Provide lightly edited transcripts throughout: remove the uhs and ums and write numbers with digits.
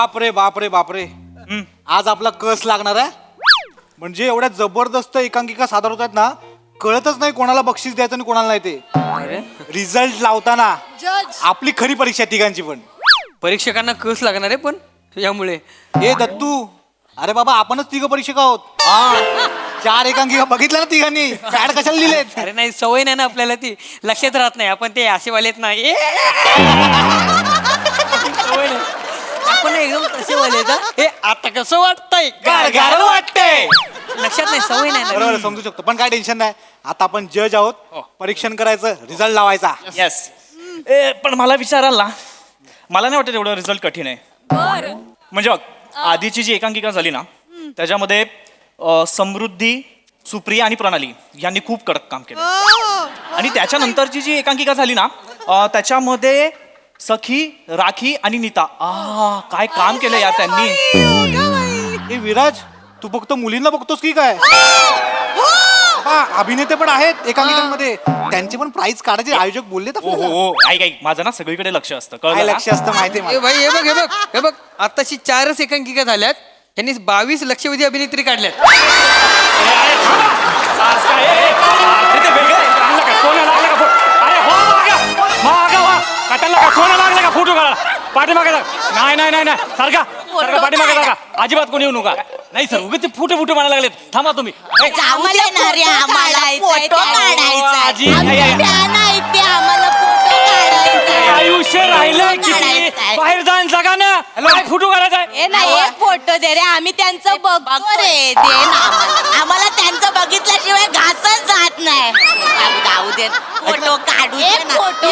बाप रे बाप रे बाप रे. आज आपला कस लागणार आहे. म्हणजे एवढ्या जबरदस्त एकांकिका सादर होत आहेत ना, कळतच नाही कोणाला बक्षीस द्यायचं आणि कोणाला नाही ते. रिझल्ट लावताना आपली खरी परीक्षा आहे तिघांची पण. परीक्षकांना कस लागणार आहे पण यामुळे. ए दत्तू, अरे बाबा आपणच तिघ परीक्षक आहोत. 4 एकांकिका बघितल्या ना तिघांनी. पॅड कशाला लिहिलेत. अरे नाही, सवय नाही ना आपल्याला, ती लक्षात राहत नाही. आपण ते असेवालेत ना, सवय नाही. आपण एकदम तसे वाले हे आता कसं वाटतंय, गार वाटतंय, लक्षात नाही, सवय नाही ना. बरोबर समजू शकतो, पण काय टेन्शन नाही. आता आपण जज आहोत. परीक्षण करायचं, रिझल्ट लावायचा. येस. पण मला विचाराल ना, मला नाही वाटत एवढं रिझल्ट कठीण आहे. म्हणजे बघ, आधीची जी एकांकिका झाली ना, त्याच्यामध्ये समृद्धी, सुप्रिया आणि प्रणाली यांनी खूप कडक काम केलं. आणि त्याच्यानंतरची जी एकांकिका झाली ना, त्याच्यामध्ये सखी, राखी आणि नीता, काय काम केलं यार त्यांनी. ए विराज, तू फक्त मुलींना बघतोस की काय. अभिनेते पण आहेत एकांकिकांमध्ये, त्यांचे पण प्राइज काढायचे आयोजक बोललेत हो आपल्याला. हो, ऐक माझं ना सगळीकडे लक्ष असतं, काय कळलं लक्ष असतं माहिती आहे ए मला. भाई, हे बघ आताशी 4च एकांकिका झाल्यात. त्यांनी 22 लक्षवेधी अभिनेत्री काढल्यात. पाठीमागे नाही नाही नाही सारखा सारखा पाठीमागे जागा, अजिबात कोणी येऊ नका. नाही सर, उगाच ते फुटे फुटे म्हणायला लागलेत. थांबा तुम्ही. जाऊ दे ना रे, आम्हाला फोटो काढायचा. आजी, आयुष्य राहिलंय किती, बाहेर जाऊन जगा ना. फोटो काढायचा नाही, फोटो दे रे, आम्ही त्यांचं बघतो रे. दे ना आम्हाला त्यांचं बघितल्याशिवाय घासच जात नाही. जाऊ दे, फोटो काढू दे ना. फोटो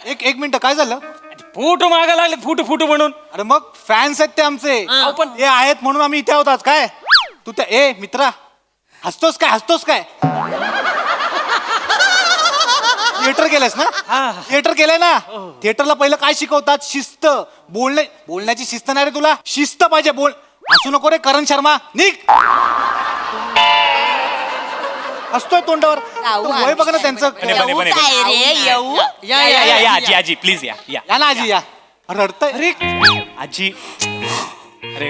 एक मिनिट, काय झालं. फोटो मागा लागले, फुटू म्हणून. अरे मग फॅन्स आहेत ते आमचे. पण हे आहेत म्हणून आम्ही इथे होतात काय. तू त्या मित्रा, हसतोस काय. थिएटर केलंस ना. थिएटर केलंय ना. थिएटरला पहिलं काय शिकवतात, शिस्त. बोलण्याची शिस्त नाही रे तुला, शिस्त पाहिजे. हसू नको रे करण शर्मा, निघ. हसतोय तोंडावर. वय बघ ना त्यांचं. येऊ या आजी, आजी प्लीज या. या ना आजी, या. रडतय. अरे आजी, अरे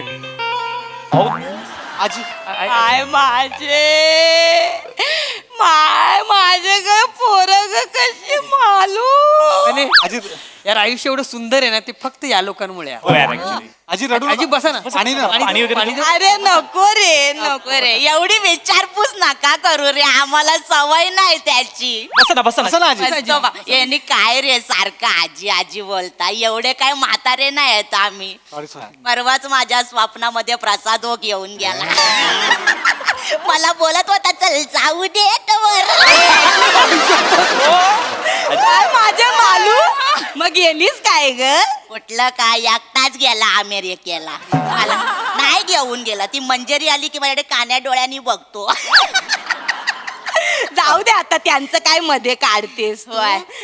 हो आजी, काय माझे ग पोरग कशी मालू. आणि आजी, यार आयुष्य एवढं सुंदर आहे ना, ते फक्त या लोकांमुळे आहे. हो यार, actually. आजी रडू आजी बसा ना. आणि ना पाणी वगैरे पाणी दे. अरे नको रे, एवढी विचारपूस नका करू रे, आम्हाला सवय नाही त्याची. बसा असं ना. ना आजी. यांनी काय रे सारखं आजी आजी बोलता, एवढे काय म्हातारे नाही आहेत आम्ही. सॉरी. परवाच माझ्या स्वप्नामध्ये प्रसाद ओक येऊन गेला. मला बोलत होता चल जाऊ दे काय माझे मालू. मग येलीस काय ग. कुठलं काय, एकटाच गेला अमेरिकेला. मला नाही घेऊन गेला. ती मंजेरी आली की माझ्याकडे कान्या डोळ्यांनी बघतो. जाऊ दे आता, त्यांचं काय मध्ये काढतेस.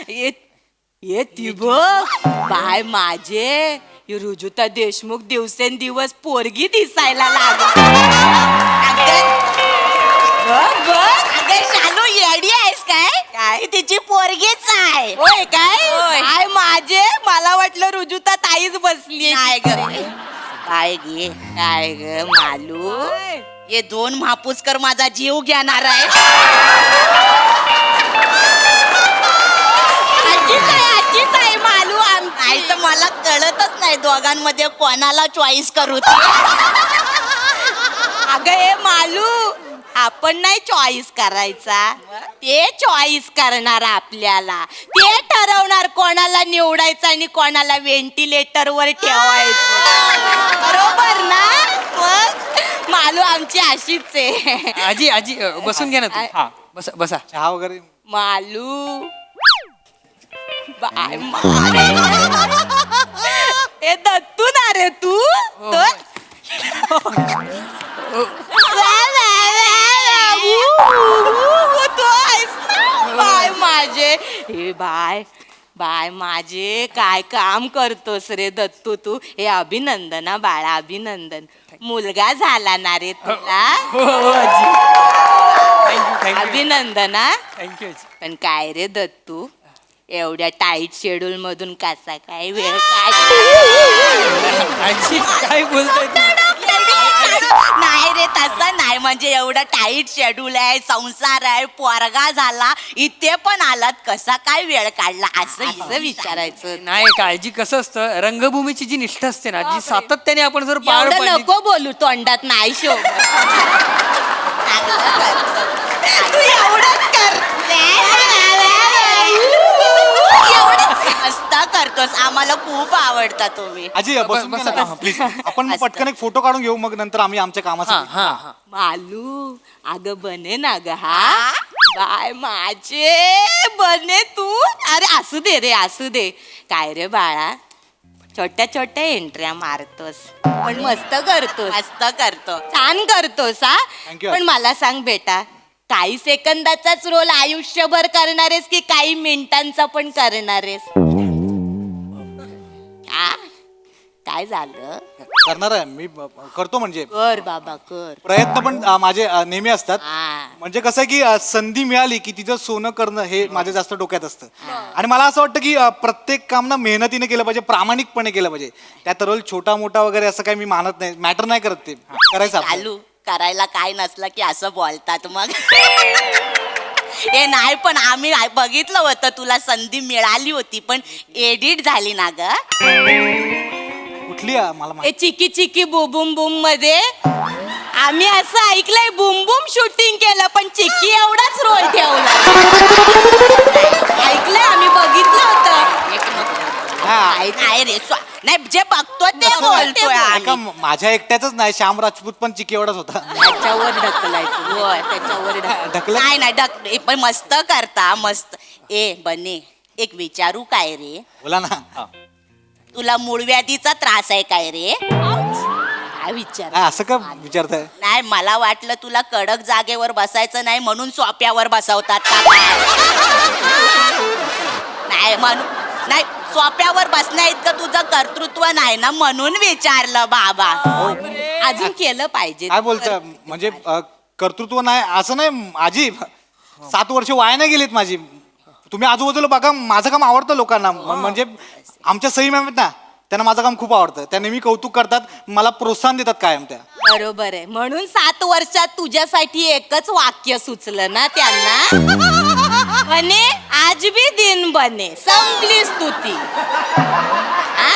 ये ती बघ बाय माझे रुजुता देशमुख दिवसेंदिवस पोरगी दिसायला लागली. शालू येडी आहेस काय तिची पोरगीच आहे. होय काय माझे, मला वाटलं रुजुता ताईच बसली. काय ग मालू, हे 2 महापुसकर माझा जीव घेणार आहे. आजीच आहे मालू. आई तर मला कळतच नाही दोघांमध्ये कोणाला चॉईस करू. अगं हे मालू, आपण नाही चॉईस करायचा, ते चॉईस करणार आपल्याला. ते ठरवणार कोणाला निवडायचं आणि कोणाला व्हेंटिलेटर वर ठेवायचं. बरोबर ना. मग मालू आमची अशीच आहे. आजी बसून घ्या ना तू. बसा. चहा वगैरे. मालू बाय ए दत्तू ना रे तू. बाय माझे, हे बाय माझे, काय काम करतोस रे दत्तू तू. हे अभिनंदना बाळा, अभिनंदन. मुलगा झाला ना रे तुला. थँक्यू अभिनंदना. थँक्यू. पण काय रे दत्तू, एवढ्या टाईट शेड्यूल मधून कसा काय वेळ काढ आजी काय बोलताय नाही रे तसं नाही, म्हणजे एवढं टाईट शेड्यूल आहे, संसार आहे, पोरगा झाला, इथे पण आलात, कसा काय वेळ काढला असं विचारायचं. नाही काळजी कसं असतं, रंगभूमीची जी निष्ठा असते ना जी सातत्याने आपण जर पार एवढं पाडली नको बोलू, तोंडात नाही शो मस्त करतोस, आम्हाला खूप आवडता तुम्ही. आजी बसून बसा, घ्या ना, बसा. प्लीज. आपण पटकन एक फोटो काढून घेऊ, मग नंतर आम्ही आमच्या हा कामासाठी. हा हा मालू अगं बने ना ग हा बाय माझे बने तू. अरे असू दे रे असू दे. काय रे बाळा, छोट्या छोट्या एंट्र्या मारतोस पण मस्त करतोस, मस्त करतो, छान करतोस हा. Thank you. पण मला सांग बेटा, काही सेकंदाचाच रोल आयुष्यभर करणारेस की काही मिनिटांचा पण करणारेस? आ? काय झालं? करणार आहे मी, करतो म्हणजे कर बाबा कर. प्रयत्न पण माझे नेहमी असतात. हा. म्हणजे कसं आहे की संधी मिळाली की तिचं सोनं करणं हे माझ्या जास्त डोक्यात असतं. आणि मला असं वाटतं की प्रत्येक काम ना मेहनतीने केलं पाहिजे, प्रामाणिकपणे केलं पाहिजे. त्यात रोल छोटा मोठा वगैरे असं काही मी मानत नाही, मॅटर नाही करत ते करायचं आपलं. चालू करायला काय नसलं की असं बोलतात मग. हे नाही, पण आम्ही बघितलं होतं, तुला संधी मिळाली होती पण एडिट झाली ना ग. कुठली मला हे माहिती. चिकी चिकी बुबुम बुम मध्ये आम्ही असं ऐकलंय, बुम बुम शूटिंग केलं पण चिकी एवढाच रोल ठेवला. ऐकलंय, आम्ही बघितलं होतं. एक नंबर. नाही रे नाही, जे बघतो ते बोलतोय ऐका, आम्ही. माझ्या एकट्याच नाही, श्याम राजपूत पण चिकी एवढाच होता. त्याच्यावर ढकलायचं, होय, त्याच्यावर ढकलत? नाही नाही हे पण मस्त करता मस्त. ए बने, एक विचारू काय रे, बोला ना. तुला मूळव्याधीचा त्रास आहे काय रे? काय विचार? असं का विचारताय? नाही, मला वाटलं तुला कडक जागेवर बसायचं नाही म्हणून सोप्यावर बसवतात का काय? नाही म्हणून नाही, सोप्यावर बसण्या इतकं तुझं कर्तृत्व नाही ना म्हणून विचारलं बाबा. अजून केलं पाहिजे. काय बोलताय म्हणजे कर्तृत्व नाही असं नाही आजी. 7 वर्ष वाया नाही गेलीत माझी. तुम्ही आजूबाजूला बघा, माझं काम आवडतं लोकांना. म्हणजे आमच्या सई मॅम आहेत ना, त्यांना माझं काम खूप आवडतं. त्या नेहमी कौतुक करतात, मला प्रोत्साहन देतात कायम त्या. बरोबर आहे, म्हणून 7 वर्षात तुझ्यासाठी एकच वाक्य सुचलं ना त्यांना. बने आज भी दिन बने, संपली स्तुती. हा?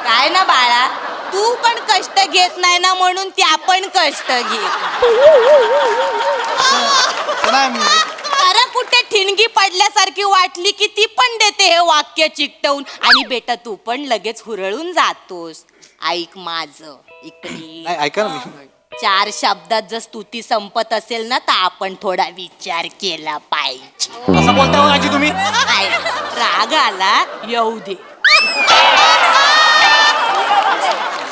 काय ना बाळा, तू पण कष्ट घेत नाही ना म्हणून त्या पण कष्ट घे. नाही, अरे कुठे ठिणगी पडल्यासारखी वाटली की ती पण देते हे वाक्य चिकटवून. आणि बेटा तू पण लगेच हुरळून जातोस. ऐक माझं इकडे, नाही ऐका ना मी. 4 शब्दात जर स्तुती संपत असेल ना तर आपण थोडा विचार केला पाहिजे. असं बोलताय हो आजी तुम्ही? काय, राग आला येऊ दे.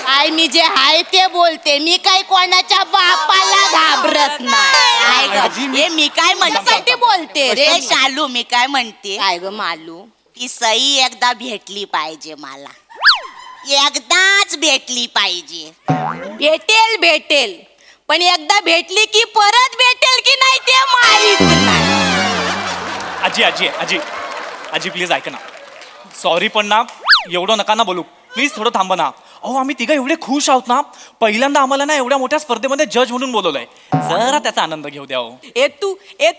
काय मी जे आहे ते बोलते, मी काय कोणाच्या बापाला घाबरत नाही. आजी, हे मी काय म्हणण्यासाठी बोलते रे शालू. मी काय म्हणते, काय ग मालू, ती सई एकदा भेटली पाहिजे मला, एकदाच भेटली पाहिजे. भेटेल भेटेल, पण एकदा भेटली की परत भेटेल की नाही ते माहित नाही. आजी आजी आजी आजी प्लीज ऐका ना. सॉरी पण ना, एवढं नका ना बोलू प्लीज, थोडं थांबा ना. अहो आम्ही तिघं एवढे खुश आहोत ना, पहिल्यांदा आम्हाला ना एवढ्या मोठ्या स्पर्धेमध्ये जज म्हणून बोलवलंय. जरा त्याचा आनंद घेऊ द्या. ए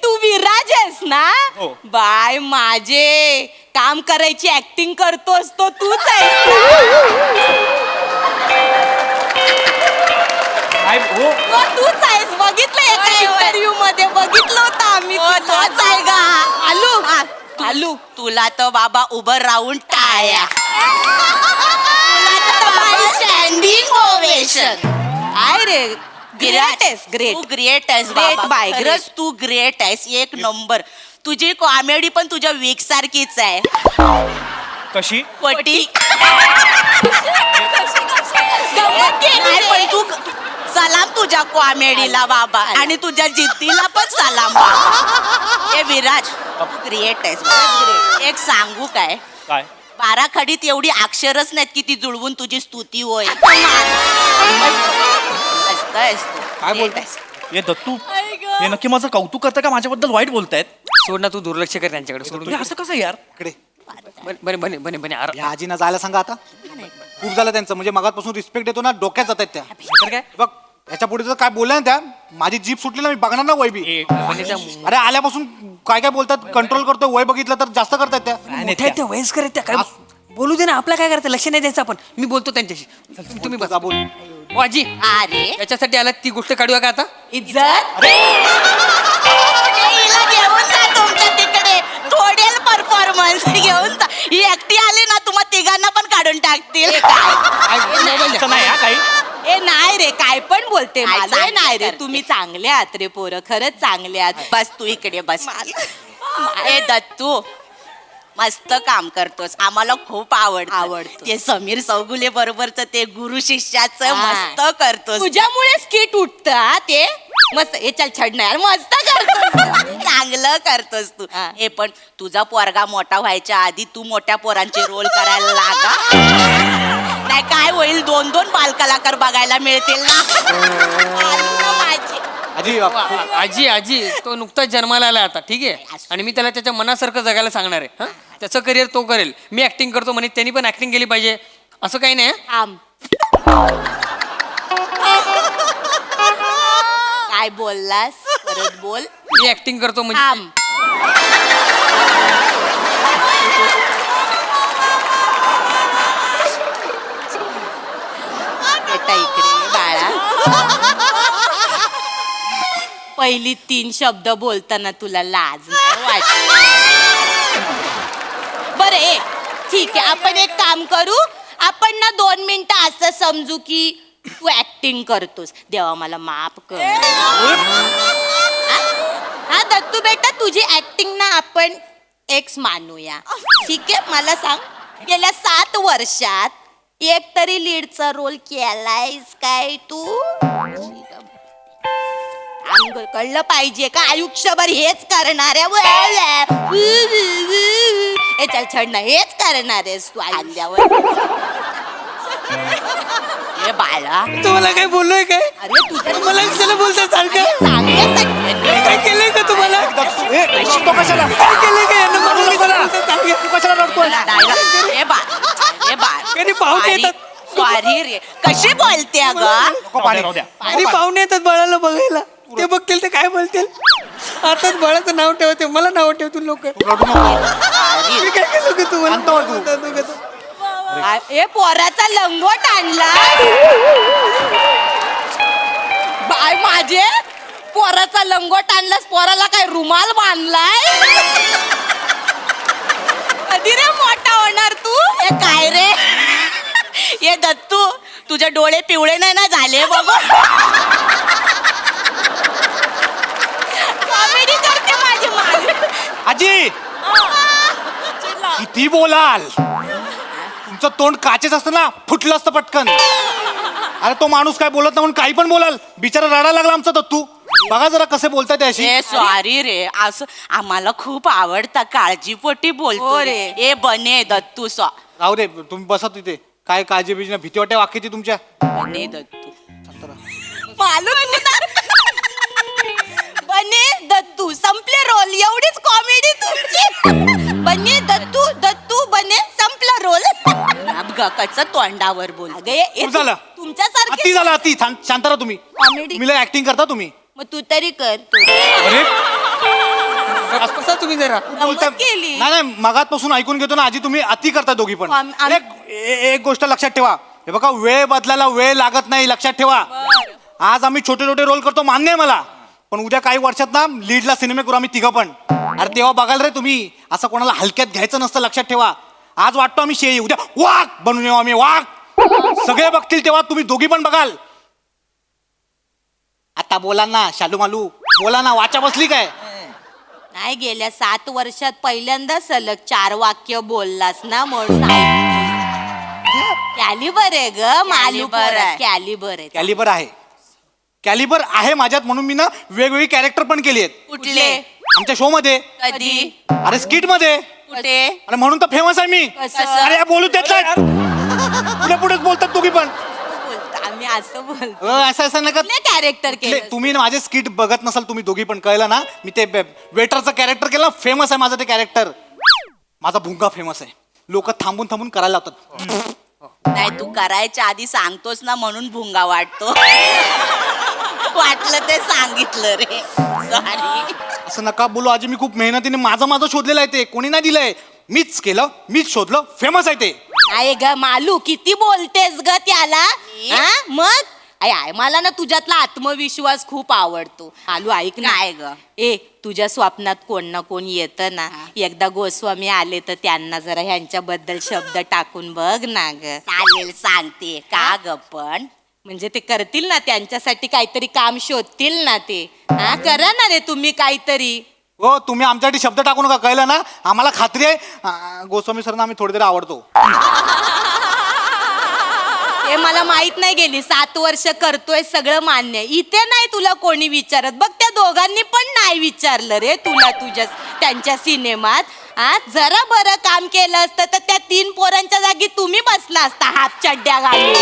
तू विराज आहेस ना? हो. बाय माझे, काम करायची ऍक्टिंग करतोस तो तूच आहेस ना? हो तो तूच आहेस, बघितलं एका इंटरव्ह्यू मध्ये बघितलं होतं आम्ही. तोच आहे का? आलू आलू, तुला तर बाबा उभं राहून टाळ्या, स्टँडिंग ओवेशन. काय रे, ग्रेट आहेस, ग्रेट. तू ग्रेट आहेस, ग्रेट बाय, खरंच तू ग्रेट आहेस, एक नंबर. तुझी कॉमेडी पण तुझ्या वीक सारखीच आहे. कशी पटी पण तू सलाम तुझ्या कॉमेडीला बाबा, आणि तुझ्या जिद्दीला पण सलाम बाबा. हे विराज, तू ग्रेट आहेस. एक सांगू काय, काय 12 खडीत एवढी अक्षरच नाहीत की ती जुळवून तुझी स्तुती होय. काय बोलताय? हे दत्तू हे नक्की माझं कौतुक करतं का माझ्याबद्दल वाईट बोलतायत? सोड ना, तू दुर्लक्ष कर त्यांच्याकडे सोडून अरे असं कसं यार? इकडे बने बने बने बने अरे या आजीना जायला सांगा आता. खूप झालं त्यांचं, म्हणजे मगातपासून रिस्पेक्ट देतो ना, डोक्यात जातात त्या. तर काय बघ याच्या पुढे जर काय बोलल्या ना त्या, माझी जीप सुटली ना, मी बघणार ना वय बी. बनेच्या अरे आल्यापासून काय काय बोलतात, कंट्रोल करतो, वय बघितलं तर जास्त करतात त्या. मोठ्या आहेत त्या, वयस्कर आहेत त्या, काय बोलू दे ना, आपला काय करतं, लक्ष नाही द्यायचं आपण. मी बोलतो त्यांच्याशी. तुम्ही बसा. बोल. ओ आजी, अरे याच्यासाठी आला ती गोष्ट काढूया का आता? इज्जत हिला घेऊन जा तुमच्या तिकडे, थोडेल परफॉर्मन्स घेऊन जा. ही एकटी आली ना, तुम्हा तिघांना पण काढून टाकतील. असं नाही हा काही. ए नाही रे, काय पण बोलते माझं नाही रे. तुम्ही चांगले आहात रे पोरं, खरंच चांगले आहात. बस तू इकडे बस. ए दत्तू, मस्त काम करतोस, आम्हाला खूप आवडतो. ते समीर चौगुले बरोबरच ते गुरु शिष्याचं मस्त करतोस. तुझ्यामुळे स्किट उठत ते मस्त. हे चल छड नाही, मस्त करतोस. चांगलं करतोस तू. हे पण तुझा पोरगा मोठा व्हायच्या आधी तू मोठ्या पोरांचे रोल करायला लागा. नाही काय होईल, 2-2 बालकलाकार बघायला मिळतील ना माझी. आजी आजी आजी तो नुकताच जन्माला आला आता, ठीक आहे, आणि मी त्याला त्याच्या मनासारखं जगायला सांगणार आहे. हं? त्याचं करिअर तो करेल, मी ऍक्टिंग करतो म्हणे, त्यांनी पण ऍक्टिंग केली पाहिजे, असं काही नाही. थांब. काय बोललास, परत बोल. मी ऍक्टिंग करतो म्हणजे थांब. बेटा इकडे बाळा. पहिली 3 शब्द बोलताना तुला लाज नाही वाटत? बरं ए ठीक आहे, आपण एक काम करू, आपण ना 2 मिनिटं असं समजू की तू ऍक्टिंग करतोस. देवा मला माफ कर. हा दत्तू बेटा, तुझी ऍक्टिंग ना आपण एक्स मानूया, ठीक आहे. मला सांग, गेल्या 7 वर्षात एक तरी लीडचा रोल केलायस काय तू? कळलं पाहिजे का आयुष्यभर हेच करणार आहे? हे चल छड ना, हेच करणार आहेस तू आयुष्यावर? हे बाळा, तुम्हाला काय बोललोय काय? अरे तुझ्या मला कशाला बोलता सारखं? चांगल्यासाठी काय केलंय का तुम्हाला? तो कशाला काय केलंय का यांना? मला कशाला बोलता सारखं? तू कशाला रडतोय? कधी पाहुणे येतात. सॉरी रे, कशी बोलते अगं? नको पाणी. राहू द्या. कधी पाहुणे येतात बाळाला बघायला, ते बघतील ते काय बोलतील. आताच बाळाचं नाव ठेवते, मला नाव ठेवतील लोक. रडू नको. मी काय केलं का तुम्हाला? आणतो तू. बोलता तू. ए पोराचा लंगोट आणला बाय माझे. पोराचा लंगोट आणलास, पोराला काय रुमाल बांधलाय? कधी रे मोठा होणार तू? ए काय रे, ये दत्तू, तुझे डोळे पिवळे नाही ना झाले बघ. कॉमेडी करते माझी माल. आजी किती बोलाल, तुमचं तोंड काचेच असतं ना, फुटलं असतं पटकन. अरे तो माणूस काय बोलत नाही म्हणून काही पण बोलाल, बिचारा रडायला लागला आमचा दत्तू. बघा जरा कसे बोलताय त्याशी. ए सॉरी रे, असं आम्हाला खूप आवडतं, काळजीपोटी बोलतो रे. ए बने दत्तू राहू दे, तुम्ही बसा तिथे. काय काळजी बिजी भीती वाटते वाक्याची तुमच्या. बने दत्तू मालूम बने दत्तू संपले रोल, एवढीच कॉमेडी तुमची. बने दत्तू, दत्तू बने, संपला रोल. कच तोंडावर बोल. खूप झालं. तुमच्यासारखे अति झालं अति. शांत राहा तुम्ही. कॉमेडी तुम्ही ऍक्टिंग करता तुम्ही. मग तू तरी कर. अरे बसा तुम्ही जरा. बोलता केली. नाही नाही, मगातपासून ऐकून घेतो ना आजी, तुम्ही अति करता दोघी पण. एक गोष्ट लक्षात ठेवा, हे बघा वेळ बदलायला वेळ लागत नाही, लक्षात ठेवा. आज आम्ही छोटे छोटे रोल करतो, मान्य आहे मला, पण उद्या काही वर्षात ना लीडला सिनेमे करू आम्ही तिघं पण. अरे तेव्हा बघाल रे तुम्ही, असं कोणाला हलक्यात घ्यायचं नसतं, लक्षात ठेवा. आज वाटतो आम्ही शेळी, उद्या वाघ बनून येऊ आम्ही, वाघ. सगळे बघतील तेव्हा तुम्ही दोघी पण बघाल. आता बोला ना शालू मालू, बोला ना, वाचा बसली काय? नाही, गेल्या 7 वर्षात पहिल्यांदा सलग 4 वाक्य बोललास ना, म्हणून कॅलिबर आहे ग मालू. कॅलिबर आहे. कॅलिबर आहे, कॅलिबर आहे माझ्यात, म्हणून मी ना वेगवेगळी कॅरेक्टर पण केली आहेत. कुठले? आमच्या शो मध्ये, कधी? अरे स्किट मध्ये. कुठे? अरे म्हणून तर फेमस आहे मी. कसं? अरे बोलू देत नाही, पुढे पुढेच बोलतात दोघी पण. बोलता आम्ही मी असं बोलतो असं नका कॅरेक्टर केलं तुम्ही ना माझे स्किट बघत नसाल तुम्ही दोघी पण कळलं ना मी ते वेटरचं कॅरेक्टर केलं फेमस आहे माझं ते कॅरेक्टर माझा भुंगा फेमस आहे लोक थांबून थांबून करायला लावतात नाही तू करायच्या आधी सांगतोस ना म्हणून भुंगा वाटतो वाटलं ते सांगितलं रे सॉरी असं नका बोलू आजी मी खूप मेहनतीने माझं शोधलेलं आहे ते कोणी नाही दिलंय मीच केलं मीच शोधलं फेमस आहे ते आहे ग मालू किती बोलतेस ग त्याला हा? मग आय मला ना तुझ्यातला आत्मविश्वास खूप आवडतो मालू ऐक ना ग ए तुझ्या स्वप्नात कोण ना कोण येतं ना एकदा गोस्वामी आले तर त्यांना जरा ह्यांच्याबद्दल शब्द टाकून बघ ना ग चालेल सांगते का ग पण म्हणजे ते करतील ना त्यांच्यासाठी काहीतरी काम शोधतील ना ते हा करा ना रे तुम्ही काहीतरी हो तुम्ही आमच्यासाठी शब्द टाकू नका कळलं ना आम्हाला खात्री आहे गोस्वामी सरना आम्ही थोडी तरी आवडतो हे मला माहित नाही गेली 7 वर्ष करतोय सगळं मान्य इथे नाही तुला कोणी विचारत बघ त्या दोघांनी पण नाही विचारलं रे तुला तुझ्या त्यांच्या सिनेमात हा जरा बरं काम केलं असतं तर त्या 3 पोरांच्या जागी तुम्ही बसला असता हाफ चड्ड्या घालून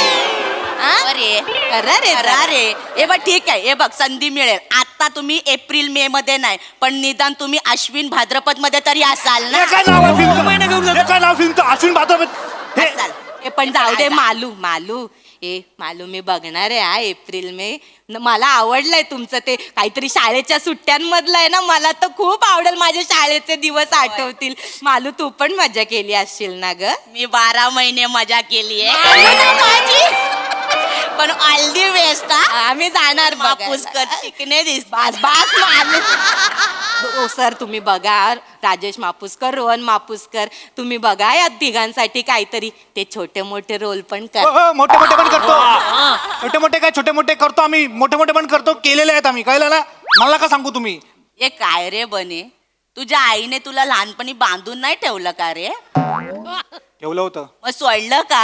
अरे रे हे बघ ठीक आहे हे बघ संधी मिळेल आता तुम्ही एप्रिल मे मध्ये नाही पण निदान तुम्ही अश्विन भाद्रपद मध्ये तरी असाल ना अश्विन भाद्रपद असाल. हे पण जाऊ दे मालू मी बघणार आहे हा एप्रिल मे मला आवडलंय तुमचं ते काहीतरी शाळेच्या सुट्ट्यांमधलं आहे ना मला तर खूप आवडेल माझे शाळेचे दिवस आठवतील मालू तू पण मजा केली असशील ना ग मी 12 महिने मजा केली आहे पण ऑल दी बेस्ट आम्ही जाणार पुष्कर चिकने दिसतात बास मालू सर तुम्ही बघा राजेश मापुसकर रोहन मापुसकर तुम्ही बघा या तिघांसाठी काहीतरी ते छोटे मोठे रोल पण कर मोठे मोठे पण करतो छोटे मोठे करतो आम्ही मोठे मोठे पण करतो केलेले आहेत आम्ही कळलं ना मला का सांगू तुम्ही हे काय रे बने तुझ्या आईने तुला लहानपणी बांधून नाही ठेवलं का रे ठेवलं होतं मग सोडलं का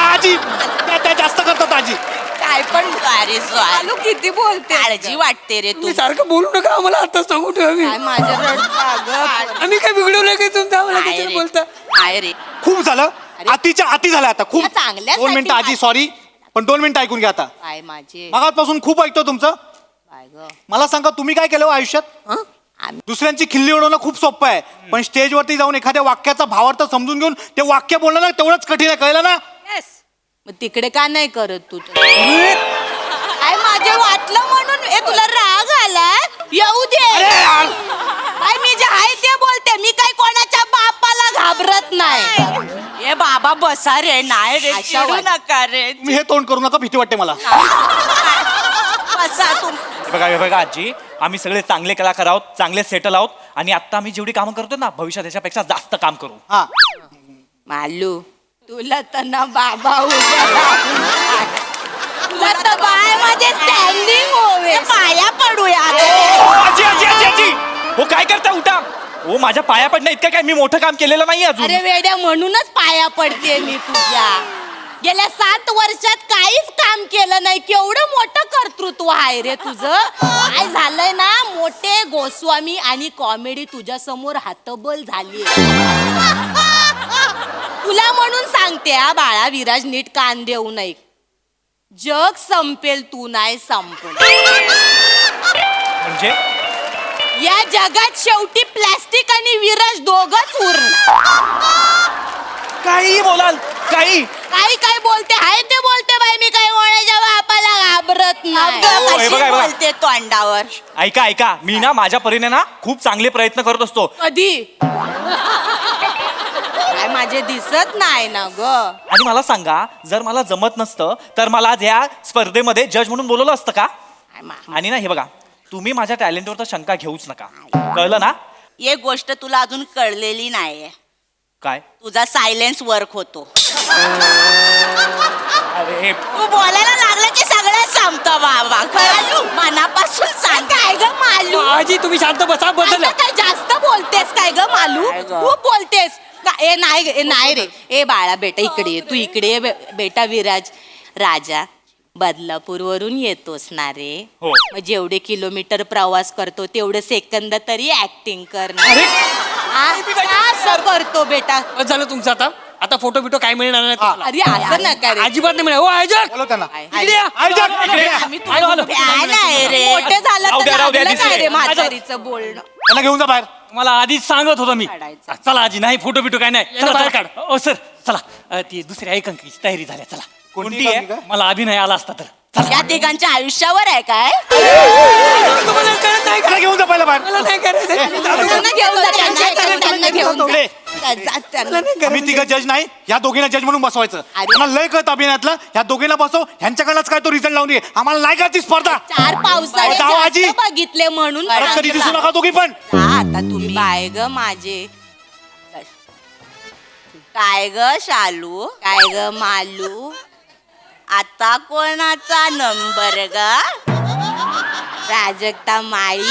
आजी त्या जास्त करतात आजी काय पण अरे चालू किती बोलते काळजी वाटते रे तू तुम्ही सारखं बोलू नका आम्हाला आता सांगू ठेवा काय माझ्या आम्ही काय बिघडवलं की तुमचं आम्हाला काय कशाला रे? बोलता काय रे खूप झालं अतिच्या अति झालं आता खूप या चांगल्यासाठी 2 मिनिटं आजी सॉरी पण 2 मिनिटं ऐकून घ्या आता काय माझे मगापासून खूप ऐकतो तुमचं काय ग मला सांगा तुम्ही काय केलं हो आयुष्यात दुसऱ्यांची खिल्ली उडवणं खूप सोपं आहे पण स्टेजवरती जाऊन एखाद्या वाक्याचा भावार्थ समजून घेऊन ते वाक्य बोलणं ना तेवढंच कठीण आहे कळलं ना मग तिकडे का नाही करत तू काय माझे वाटलं म्हणून तुला राग आला येऊ दे काय मी जे आहे ते बोलते मी काय कोणाच्या बापाला घाबरत नाही ए बाबा बसा रे नाही रे चिडू नका रे तुम्ही हे तोंड करू नका भीती वाटते मला बसा तू हे बघा आजी आम्ही सगळे चांगले कलाकार आहोत चांगले सेटल आहोत आणि आता आम्ही जेवढी कामं करतो ना भविष्यात त्याच्यापेक्षा जास्त काम करू हा मालू तुला तर ना बाबा तुला तर बाय माझे स्टँडिंग होवे पाया पडूया आजी आजी आजी आजी हो काय करता उठा हो माझ्या पाया पडणं इतकं काय मी मोठं काम केलेलं नाही अजून अरे वेड्या म्हणूनच पाया पडते मी तुझ्या गेल्या 7 वर्षात काहीच काम केलं नाही केवढं मोठं कर्तृत्व आहे रे तुझं काय झालंय ना मोठे गोस्वामी आणि कॉमेडी तुझ्या समोर हातबल झाली तुला म्हणून सांगते हा बाळा विराज नीट कान देऊ नये जग संपेल तू नाही संपल म्हणजे या जगात शेवटी प्लॅस्टिक आणि विराज दोघच उरणार काही बोलाल काही काही काय बोलते हाय ते बोलते बाई मी काय कोणाच्या बापाला घाबरत हे बघा, हे बघा. बोलते तोंडावर ऐका ऐका मी ना माझ्या परीने ना खूप चांगले प्रयत्न करत असतो कधी काय माझे दिसत नाही ना ग आणि मला सांगा जर मला जमत नसतं तर मला आज या स्पर्धेमध्ये जज म्हणून बोलवलं असतं का आणि ना हे बघा तुम्ही माझ्या टॅलेंटवर तर शंका घेऊच नका कळलं ना एक गोष्ट तुला अजून कळलेली नाहीये काय तुझा सायलेन्स वर्क होतो अरे तू बोलायला लागलं की सगळं संपतं बाबा कळालू मनापासून सांग काय ग मालू आजी तुम्ही शांत बसा बदल काय जास्त बोलतेस काय ग मालू खूप बोलतेस ए नाही रे ए बाळा बेटा इकडे ये तू इकडे ये बेटा विराज राजा बदलापूर वरून येतोस ना रे हो. मग जेवढे किलोमीटर प्रवास करतो तेवढे सेकंद तरी ऍक्टिंग कर ना. अरे असं करतो बेटा बस झालं तुमचं आता आता फोटो बिटो काय मिळणार नाही तुम्हाला. अरे असं नका रे. अजिबात नाही मिळणार. ओ आयोजक बोलव त्यांना. इकडे या. आयोजक, इकडे या. आम्ही आलो, आलो. फॅन आहे रे. मोठे झालं राहू तर द्या, राहू द्या, लागलं काय दिसले. रे म्हातारीचं बोलणं. त्यांना घेऊन जा बाहेर. मला आधीच सांगत होतो मी काढायचं. चला आजी नाही फोटो बिटो काय नाही यांना चला, बाहेर चला. काढ. ओ सर चला ती दुसऱ्या एकांकीची तयारी झाल्या चला कोणती आहे? मला अभिनय आला असता तर या तिघांच्या आयुष्यावर आहे काय? तुम्हाला कळत नाही का? त्यांना घेऊन जा पहिला बाहेर. मला नाही करायचं. त्यांना घेऊन जा, त्यांना घेऊन जा. जा, त्यांना. आम्ही तिघं जज नाही, ह्या दोघींना जज म्हणून बसवायचं. त्यांना लय कळत अभिनयातलं, ह्या दोघींना बसव, ह्यांच्याकडनंच काय तो रिझल्ट लावून ये. आम्हाला नाही का ती स्पर्धा. चार पावसाळे जाओ आजी. जास्त बघितले म्हणून परत कधी दिसू नका दोघी पण. जा आता तुम्ही. काय ग माझे, काय ग शालू, काय ग मालू, आता कोणाचा नंबर ग? प्राजक्ता माळी